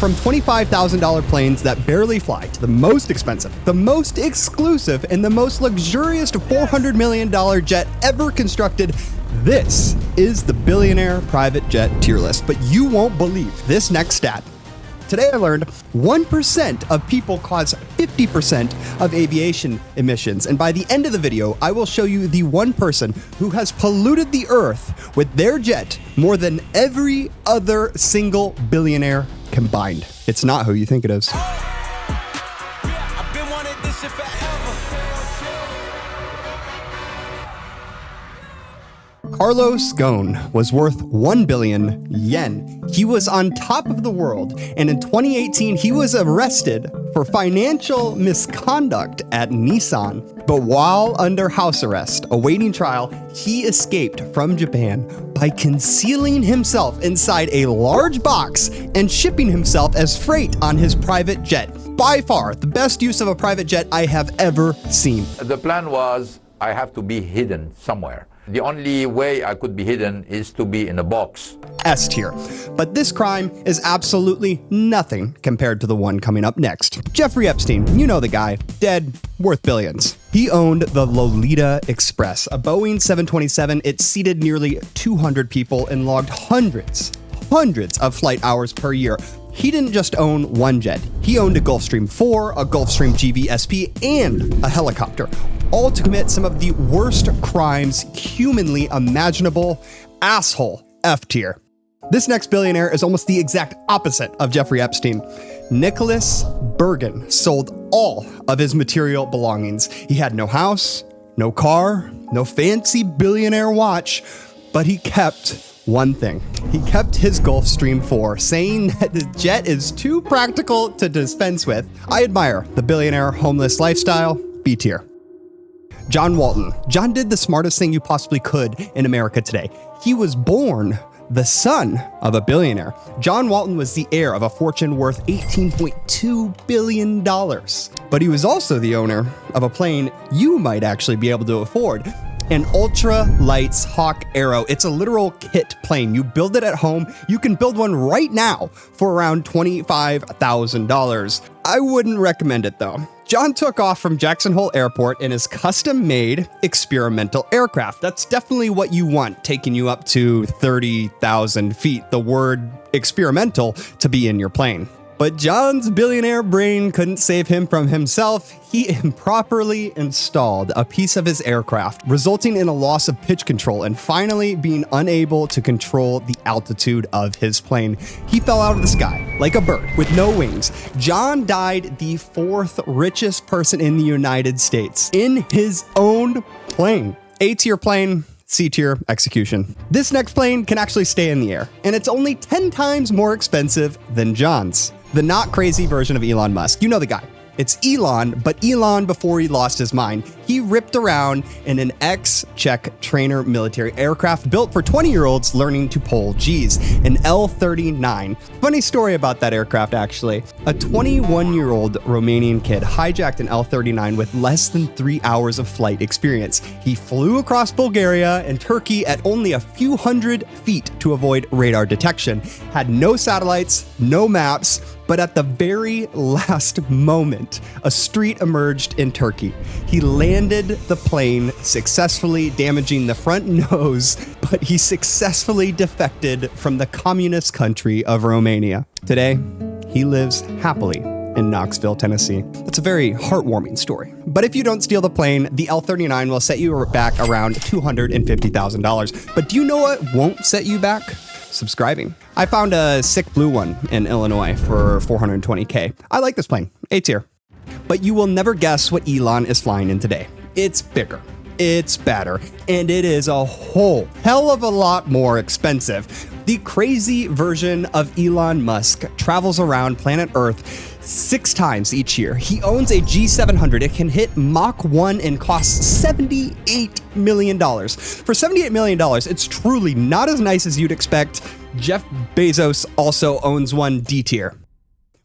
From $25,000 planes that barely fly to the most expensive, the most exclusive, and the most luxurious $400 million jet ever constructed, this is the Billionaire private jet tier list. But you won't believe this next stat. Today I learned 1% of people cause 50% of aviation emissions. And by the end of the video, I will show you the one person who has polluted the earth with their jet more than every other single billionaire combined. It's not who you think it is. Carlos Ghosn was worth 1 billion yen. He was on top of the world, and in 2018, he was arrested for financial misconduct at Nissan. But while under house arrest, awaiting trial, he escaped from Japan by concealing himself inside a large box and shipping himself as freight on his private jet. By far, the best use of a private jet I have ever seen. The plan was I have to be hidden somewhere. The only way I could be hidden is to be in a box. S tier. But this crime is absolutely nothing compared to the one coming up next. Jeffrey Epstein, you know the guy, dead, worth billions. He owned the Lolita Express, a Boeing 727. It seated nearly 200 people and logged hundreds of flight hours per year. He didn't just own one jet. He owned a Gulfstream 4, a Gulfstream GVSP, and a helicopter, all to commit some of the worst crimes humanly imaginable. Asshole F tier. This next billionaire is almost the exact opposite of Jeffrey Epstein. Nicholas Bergen sold all of his material belongings. He had no house, no car, no fancy billionaire watch, but he kept one thing. He kept his Gulfstream 4, saying that the jet is too practical to dispense with. I admire the billionaire homeless lifestyle. B tier. John Walton. John did the smartest thing you possibly could in America today. He was born the son of a billionaire. John Walton was the heir of a fortune worth $18.2 billion. But he was also the owner of a plane you might actually be able to afford. An Ultra Lights Hawk Arrow. It's a literal kit plane. You build it at home. You can build one right now for around $25,000. I wouldn't recommend it though. John took off from Jackson Hole Airport in his custom-made experimental aircraft. That's definitely what you want, taking you up to 30,000 feet. The word experimental to be in your plane. But John's billionaire brain couldn't save him from himself. He improperly installed a piece of his aircraft, resulting in a loss of pitch control and finally being unable to control the altitude of his plane. He fell out of the sky like a bird with no wings. John died the fourth richest person in the United States in his own plane. A tier plane. C tier execution. This next plane can actually stay in the air, and it's only 10 times more expensive than John's. The not crazy version of Elon Musk. You know the guy. It's Elon, but Elon before he lost his mind. He ripped around in an ex-Czech trainer military aircraft built for 20-year-olds learning to pull G's, an L-39. Funny story about that aircraft, actually. A 21-year-old Romanian kid hijacked an L-39 with less than 3 hours of flight experience. He flew across Bulgaria and Turkey at only a few hundred feet to avoid radar detection. Had no satellites, no maps, but at the very last moment, a street emerged in Turkey. He landed the plane successfully, damaging the front nose, but he successfully defected from the communist country of Romania. Today, he lives happily in Knoxville, Tennessee. That's a very heartwarming story. But if you don't steal the plane, the L-39 will set you back around $250,000. But do you know what won't set you back? Subscribing. I found a sick blue one in Illinois for $420K. I like this plane. A tier. But you will never guess what Elon is flying in today. It's bigger, it's badder, and it is a whole hell of a lot more expensive. The crazy version of Elon Musk travels around planet Earth 6 times each year. He owns a G700. It can hit Mach 1 and costs $78 million. For $78 million, it's truly not as nice as you'd expect. Jeff Bezos also owns one. D tier.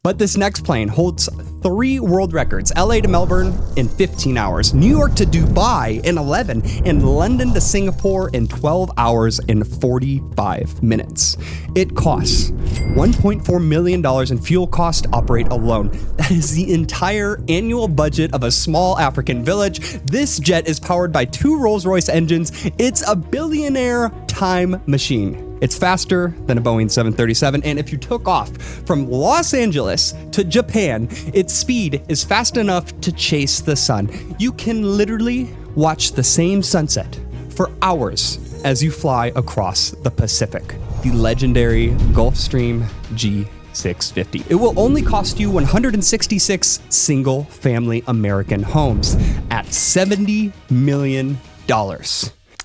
But this next plane holds 3 world records: LA to Melbourne in 15 hours, New York to Dubai in 11, and London to Singapore in 12 hours and 45 minutes. It costs $1.4 million in fuel costs to operate alone. That is the entire annual budget of a small African village. This jet is powered by 2 Rolls-Royce engines. It's a billionaire time machine. It's faster than a Boeing 737, and if you took off from Los Angeles to Japan, its speed is fast enough to chase the sun. You can literally watch the same sunset for hours as you fly across the Pacific. The legendary Gulfstream G650. It will only cost you 166 single-family American homes at $70 million.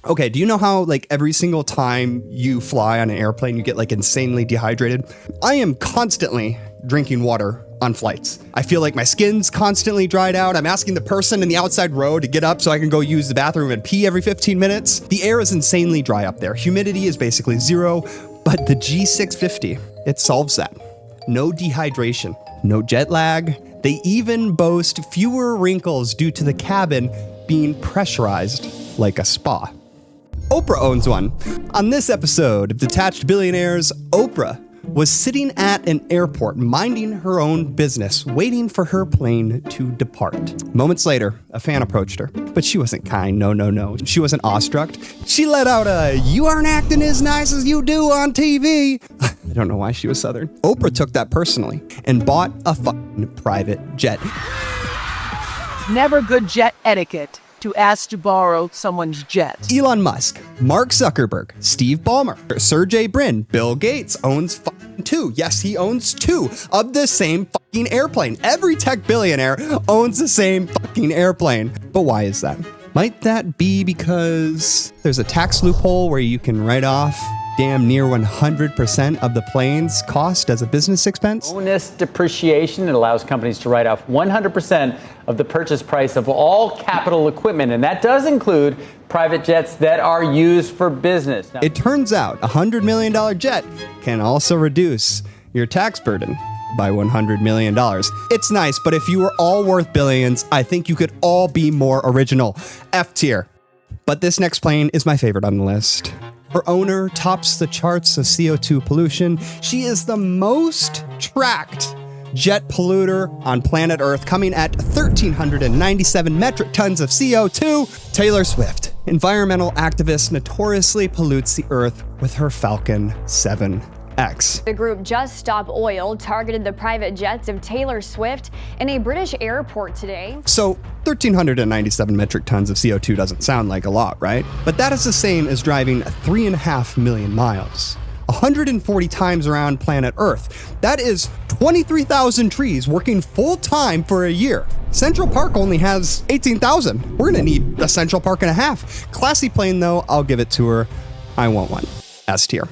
Okay, do you know how like every single time you fly on an airplane, you get like insanely dehydrated? I am constantly drinking water on flights. I feel like my skin's constantly dried out. I'm asking the person in the outside row to get up so I can go use the bathroom and pee every 15 minutes. The air is insanely dry up there. Humidity is basically 0, but the G650, it solves that. No dehydration, no jet lag. They even boast fewer wrinkles due to the cabin being pressurized like a spa. Oprah owns one. On this episode of Detached Billionaires, Oprah was sitting at an airport minding her own business, waiting for her plane to depart. Moments later, a fan approached her, but she wasn't kind. No. She wasn't awestruck. She let out a, "You aren't acting as nice as you do on TV." I don't know why she was Southern. Oprah took that personally and bought a fucking private jet. Never good jet etiquette to ask to borrow someone's jet. Elon Musk, Mark Zuckerberg, Steve Ballmer, Sergey Brin, Bill Gates owns fucking 2. Yes, he owns 2 of the same fucking airplane. Every tech billionaire owns the same fucking airplane. But why is that? Might that be because there's a tax loophole where you can write off damn near 100% of the plane's cost as a business expense? Bonus depreciation. It allows companies to write off 100% of the purchase price of all capital equipment, and that does include private jets that are used for business. It turns out a $100 million jet can also reduce your tax burden by $100 million. It's nice, but if you were all worth billions, I think you could all be more original. F tier. But this next plane is my favorite on the list. Her owner tops the charts of CO2 pollution. She is the most tracked jet polluter on planet Earth, coming at 1,397 metric tons of CO2. Taylor Swift, environmental activist, notoriously pollutes the Earth with her Falcon 7X. The group Just Stop Oil targeted the private jets of Taylor Swift in a British airport today. So 1,397 metric tons of CO2 doesn't sound like a lot, right? But that is the same as driving 3.5 million miles, 140 times around planet Earth. That is 23,000 trees working full time for a year. Central Park only has 18,000. We're gonna need a Central Park and a half. Classy plane though, I'll give it to her. I want one. S tier.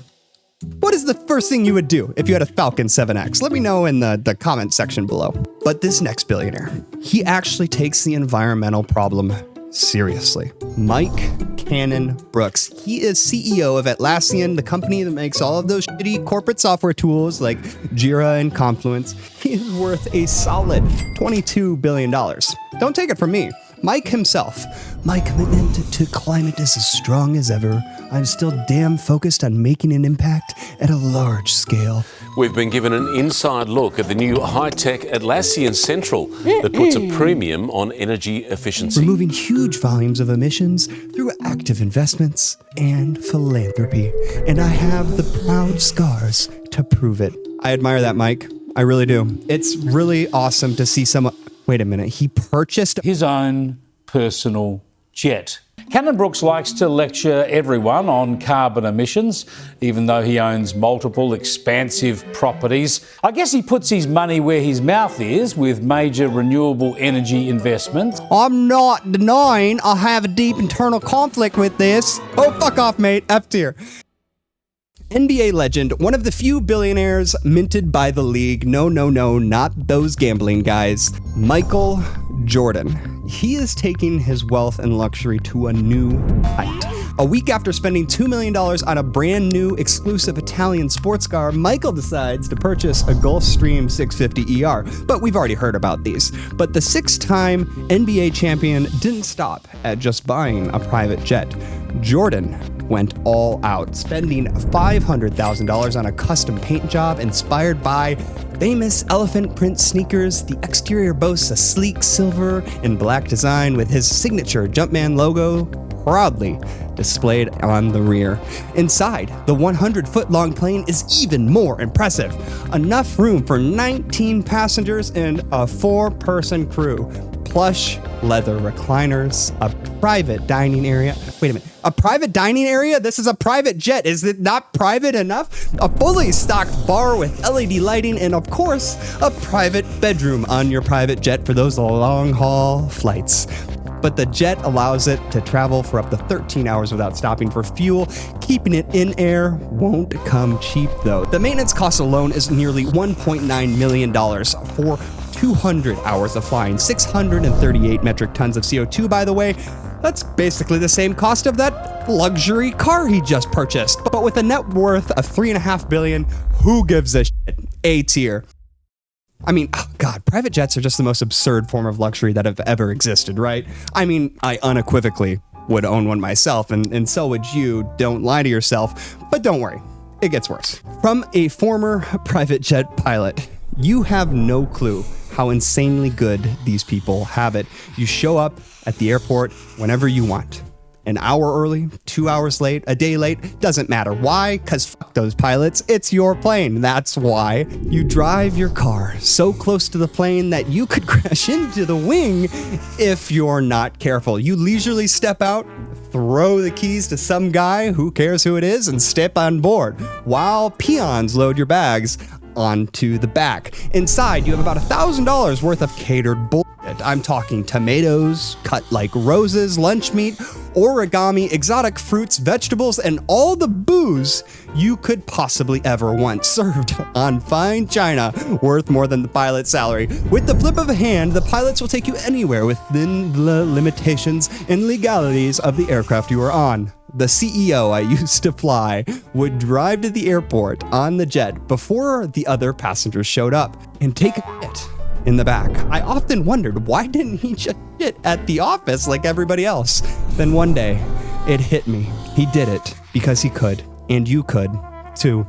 What is the first thing you would do if you had a Falcon 7X? Let me know in the comment section below. But this next billionaire, he actually takes the environmental problem seriously. Mike Cannon-Brookes. He is CEO of Atlassian, the company that makes all of those shitty corporate software tools like Jira and Confluence. He is worth a solid $22 billion. Don't take it from me. Mike himself. My commitment to climate is as strong as ever. I'm still damn focused on making an impact at a large scale. We've been given an inside look at the new high-tech Atlassian Central that puts a premium on energy efficiency. Removing huge volumes of emissions through active investments and philanthropy. And I have the proud scars to prove it. I admire that, Mike. I really do. It's really awesome to see someone... Wait a minute, he purchased his own personal jet. Cannon-Brookes likes to lecture everyone on carbon emissions, even though he owns multiple expansive properties. I guess he puts his money where his mouth is with major renewable energy investments. I'm not denying I have a deep internal conflict with this. Oh, fuck off, mate. F tier. NBA legend, one of the few billionaires minted by the league. No, not those gambling guys. Michael Jordan. He is taking his wealth and luxury to a new height. A week after spending $2 million on a brand new exclusive Italian sports car, Michael decides to purchase a Gulfstream 650ER. But we've already heard about these. But the 6-time NBA champion didn't stop at just buying a private jet. Jordan went all out, spending $500,000 on a custom paint job inspired by famous elephant print sneakers. The exterior boasts a sleek silver and black design with his signature Jumpman logo proudly displayed on the rear. Inside, the 100-foot-long plane is even more impressive. Enough room for 19 passengers and a 4-person crew. Plush leather recliners, a private dining area. Wait a minute, a private dining area? This is a private jet. Is it not private enough? A fully stocked bar with LED lighting, and of course, a private bedroom on your private jet for those long-haul flights. But the jet allows it to travel for up to 13 hours without stopping for fuel. Keeping it in air won't come cheap, though. The maintenance cost alone is nearly $1.9 million for 200 hours of flying. 638 metric tons of CO2, by the way. That's basically the same cost of that luxury car he just purchased. But with a net worth of $3.5 billion, who gives a shit? A tier. I mean, oh God, private jets are just the most absurd form of luxury that have ever existed, right? I mean, I unequivocally would own one myself, and so would you. Don't lie to yourself, but don't worry, it gets worse. From a former private jet pilot, you have no clue how insanely good these people have it. You show up at the airport whenever you want. An hour early, 2 hours late, a day late, doesn't matter. Why? Because fuck those pilots, it's your plane. That's why. You drive your car so close to the plane that you could crash into the wing if you're not careful. You leisurely step out, throw the keys to some guy, who cares who it is, and step on board, while peons load your bags onto the back. Inside, you have about $1,000 worth of catered bullshit. I'm talking tomatoes, cut like roses, lunch meat, origami, exotic fruits, vegetables, and all the booze you could possibly ever want, served on fine china worth more than the pilot's salary. With the flip of a hand, the pilots will take you anywhere within the limitations and legalities of the aircraft you are on. The CEO I used to fly would drive to the airport on the jet before the other passengers showed up and take a shit in the back. I often wondered, why didn't he just shit at the office like everybody else? Then one day, it hit me. He did it because he could, and you could too.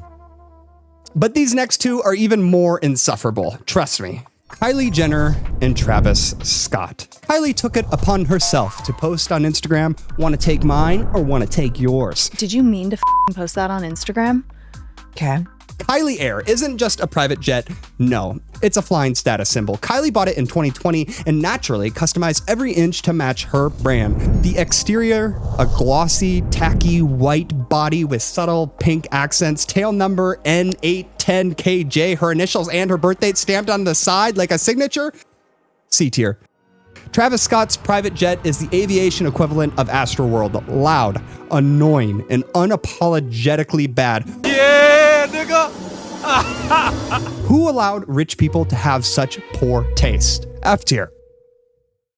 But these next two are even more insufferable, trust me. Kylie Jenner and Travis Scott. Kylie took it upon herself to post on Instagram, want to take mine or want to take yours? Did you mean to post that on Instagram? Okay. Kylie Air isn't just a private jet, no, it's a flying status symbol. Kylie bought it in 2020 and naturally customized every inch to match her brand. The exterior, a glossy, tacky white body with subtle pink accents, tail number N810KJ, her initials and her birth date stamped on the side like a signature. C tier. Travis Scott's private jet is the aviation equivalent of Astroworld. Loud, annoying, and unapologetically bad. Yeah, nigga! Who allowed rich people to have such poor taste? F tier.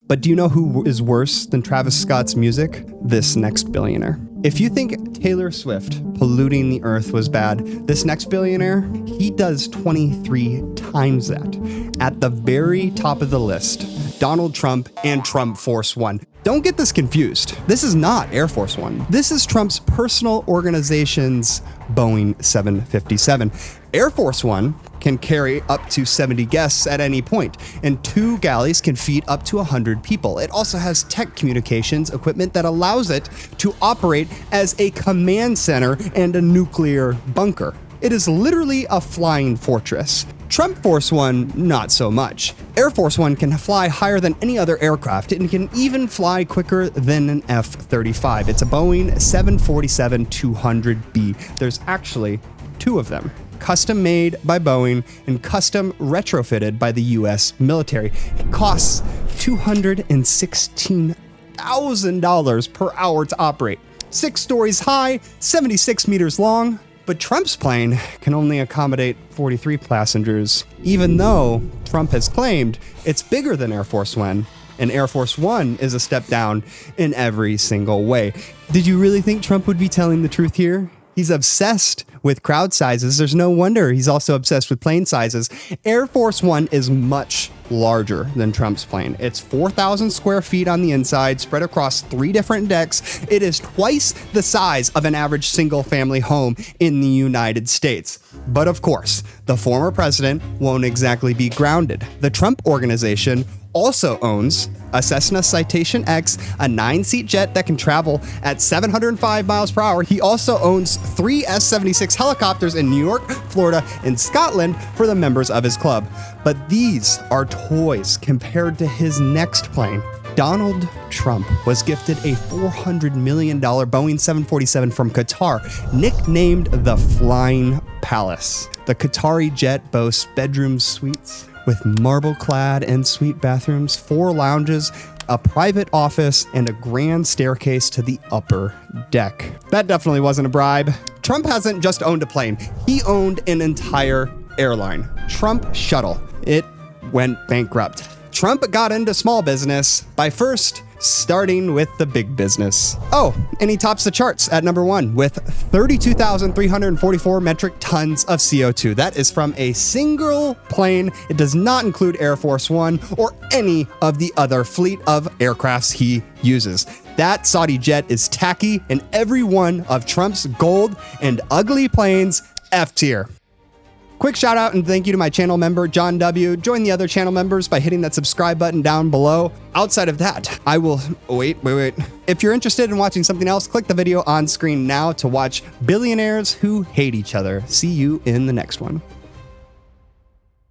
But do you know who is worse than Travis Scott's music? This next billionaire. If you think Taylor Swift polluting the earth was bad, this next billionaire, he does 23 times that. At the very top of the list, Donald Trump and Trump Force One. Don't get this confused. This is not Air Force One. This is Trump's personal organization's Boeing 757. Air Force One can carry up to 70 guests at any point, and 2 galleys can feed up to 100 people. It also has tech communications equipment that allows it to operate as a command center and a nuclear bunker. It is literally a flying fortress. Trump Force One, not so much. Air Force One can fly higher than any other aircraft and can even fly quicker than an F-35. It's a Boeing 747-200B. There's actually 2 of them. Custom made by Boeing and custom retrofitted by the US military. It costs $216,000 per hour to operate. 6 stories high, 76 meters long. But Trump's plane can only accommodate 43 passengers, even though Trump has claimed it's bigger than Air Force One and Air Force One is a step down in every single way. Did you really think Trump would be telling the truth here? He's obsessed with crowd sizes. There's no wonder he's also obsessed with plane sizes. Air Force One is much larger than Trump's plane. It's 4,000 square feet on the inside, spread across 3 different decks. It is twice the size of an average single-family home in the United States. But of course, the former president won't exactly be grounded. The Trump Organization also owns a Cessna Citation X, a 9-seat jet that can travel at 705 miles per hour. He also owns 3 S-76 helicopters in New York, Florida, and Scotland for the members of his club. But these are toys compared to his next plane. Donald Trump was gifted a $400 million Boeing 747 from Qatar, nicknamed the Flying Palace. The Qatari jet boasts bedroom suites with marble-clad en-suite bathrooms, 4 lounges, a private office, and a grand staircase to the upper deck. That definitely wasn't a bribe. Trump hasn't just owned a plane. He owned an entire airline, Trump Shuttle. It went bankrupt. Trump got into small business by first starting with the big business. Oh, and he tops the charts at number 1 with 32,344 metric tons of CO2. That is from a single plane. It does not include Air Force One or any of the other fleet of aircrafts he uses. That Saudi jet is tacky, and every one of Trump's gold and ugly planes F tier. Quick shout out and thank you to my channel member, John W. Join the other channel members by hitting that subscribe button down below. Outside of that, I will... Wait. If you're interested in watching something else, click the video on screen now to watch Billionaires Who Hate Each Other. See you in the next one.